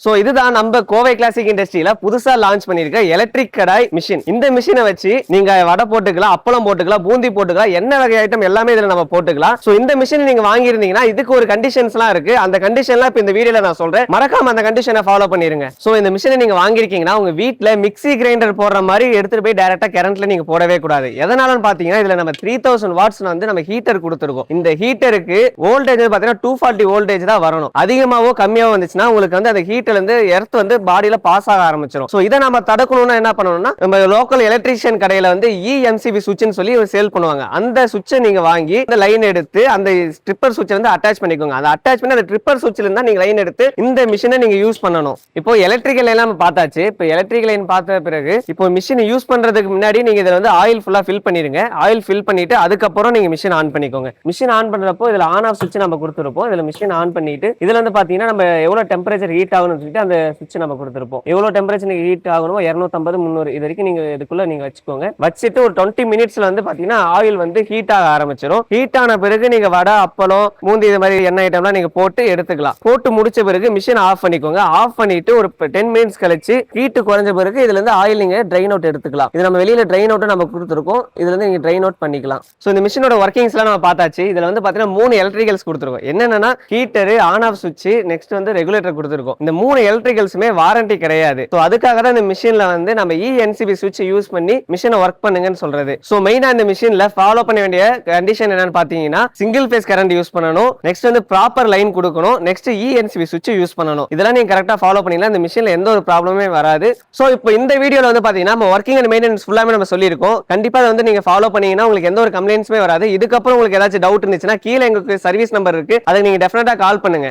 So இதுதான் நம்ம Kovai classic இண்டஸ்ட்ரியில புதுசா லான்ச் பண்ணிருக்க எலக்ட்ரிக் கடாய் மிஷின். இந்த மிஷினை வச்சு நீங்க வடை போட்டுக்கலாம், அப்பளம் போட்டுக்கலாம், பூந்தி போட்டுக்கலாம், என்ன வகை ஐட்டம் எல்லாமே இதுல நம்ம போட்டுக்கலாம். சோ இந்த மிஷின் நீங்க வாங்கி இருந்தீங்கன்னா இதுக்கு ஒரு கண்டிஷன்ஸ்லாம் இருக்கு. அந்த கண்டிஷன்லாம் இப்ப இந்த வீடியோல நான் சொல்றேன். மறக்காம அந்த கண்டிஷனை ஃபாலோ பண்ணிருங்க. சோ இந்த மிஷினை நீங்க வாங்கிருக்கீங்கன்னா உங்க வீட்ல மிக்ஸி கிரைண்டர் போடுற மாதிரி எடுத்துட்டு போய் டைரக்டா கரண்ட்ல நீங்க போடவே கூடாது. எதனாலன்னு பாத்தீங்கன்னா இதுல நம்ம 3000 வாட்ஸ் வந்து நம்ம ஹீட்டர் கொடுத்துருக்கோம். இந்த ஹீட்டருக்கு வோல்டேஜ் பாத்தீங்கன்னா 240 வோல்டேஜ் தான் வரணும். அதிகமாவோ கம்மியாவோ வந்துச்சுன்னா உங்களுக்கு வந்து அந்த ஹீட்டர்ல இருந்து எர்த் வந்து பாடியில பாஸ் ஆக ஆரம்பிச்சிடும். சோ இதை நம்ம தடுக்கணும்னா என்ன பண்ணணும்னா நம்ம லோக்கல் எலக்ட்ரீஷியன் கடையில வந்து EMCB சுவிட்ச்னு சொல்லி சேல் பண்ணுவாங்க. அந்த சுவிட்சை நீங்க வாங்கி இந்த லைன் எடுத்து அந்த ஸ்ட்ரிப்பர் சுவிட்சை வந்து அட்டாச் பண்ணிக்கோங்க. அந்த அட்டாச் பண்ணி அந்த ட்ரிப்பர் சுவிட்ச்ல இருந்தா நீங்க லைன் எடுத்து இந்த மிஷினை நீங்க யூஸ் பண்ணணும். இப்போ எலக்ட்ரிக்கல் லைன் நம்ம பார்த்தாச்சு. இப்போ எலக்ட்ரிக்கல் லைன் பார்த்த பிறகு இப்போ மிஷின் யூஸ் பண்றதுக்கு முன்னாடி நீங்க இதுல வந்து ஆயில் ஃபுல்லா ஃபில் பண்ணிருங்க. ஆயில் ஃபில் பண்ணிட்டு அதுக்கப்புறம் நீங்க மிஷின் ஆன் பண்ணிக்கோங்க. மிஷின் ஆன் பண்றப்போ இதுல ஆன் ஆஃப் சுவிட்ச் நம்ம கொடுத்துருப்போம். இதுல மிஷின் ஆன் பண்ணிட்டு இதுல வந்து பாத்தீங்கன்னா நம்ம எவ்வளவு டெம்பரேச்சர் ஹீட் ஆகணும்னு சொல்லிட்டு அந்த சுவிட்ச் நம்ம கொடுத்துருப்போம். எவ்வளவு டெம்பரேச்சர் நீங்க ஹீட் ஆகணுமோ 250 300 இது வரைக்கும் நீங்க இதுக்குள்ள நீங்க வச்சுக்கோங்க. வச்சுட்டு ஒரு 20 மினிட்ஸ்ல வந்து பாத்தீங்கன்னா ஆயில் வந்து ஹீட் ஆக ஆரம்பிச்சிடும். ஹீட் ஆன பிறகு நீங்க வடை, அப்பளம், பூந்தி இது மாதிரி எண்ணெய் ஐட்டம்லாம் நீங்க போட்டு எடுத்துக்கலாம். போட்டு முடிச்ச பிறகு மிஷின் ஆஃப் பண்ணிக்கோங்க. ஆஃப் பண்ணிட்டு ஒரு 10 மினிட்ஸ் கழிச்சு ஹீட் குறைஞ்ச பிறகு இதுல இருந்து ஆயில் நீங்க ட்ரைன் அவுட் எடுத்துக்கலாம். இது நம்ம வெளியில ட்ரைன் அவுட் நம்ம கொடுத்துருக்கோம். இதுல இருந்து நீங்க ட்ரைன் அவுட் பண்ணிக்கலாம். சோ இந்த மிஷினோட ஒர்க்கிங்ஸ் எல்லாம் நம்ம பார்த்தாச்சு. இதுல வந்து பாத்தீங்கன்னா 3 எலக்ட்ரிகல்ஸ் கொடுத்துருக்கோம். என்னன்னா ஹீட்டர், ஆன் ஆஃப் சுவிட்ச், நெக்ஸ்ட் வந்து ரெகுலேட்டர் கொடுத்துருக்கோம். இந்த 3 எலக்ட்ரிகல்ஸுமே வாரண்டி கிடையாது. சோ அதுக்காக தான் இந்த மிஷின்ல வந்து நம்ம ENCB சுவிட்ச் யூஸ் பண்ணி மிஷினை ஒர்க் பண்ணுங்கன்னு சொல்றது. சோ மெயினா இந்த மிஷின்ல ஃபாலோ பண்ண வேண்டிய கண்டிஷன் என்னன்னு பாத்தீங்கன்னா சிங்கிள் பேஸ் கரண்ட் யூஸ் பண்ணணும். நெக்ஸ்ட் வந்து ப்ராப்பர் லைன் கொடுக்கணும். நெக்ஸ்ட் ENCB சுவிட்ச் யூஸ் பண்ணணும். இதெல்லாம் நீங்க கரெக்ட்டா ஃபாலோ பண்ணீங்கன்னா இந்த மிஷின்ல எந்த ஒரு ப்ராப்ளமே வராது. சோ இப்போ இந்த வீடியோல வந்து பாத்தீங்கன்னா நம்ம ஒர்க்கிங் அண்ட் மெயின்டெனன்ஸ் ஃபுல்லாமே நம்ம சொல்லியிருக்கோம். கண்டிப்பா அதை வந்து நீங்க ஃபாலோ பண்ணீங்கன்னா உங்களுக்கு எந்த ஒரு கம்ப்ளைண்ட்ஸுமே வராது. இதுக்கப்புறம் உங்களுக்கு ஏதாச்சும் டவுட் இருந்துச்சுன்னா கீழே எங்களுக்கு சர்வீஸ் நம்பர் இருக்கு. அதை நீங்க டெஃபினட்டா கால் பண்ணுங்க.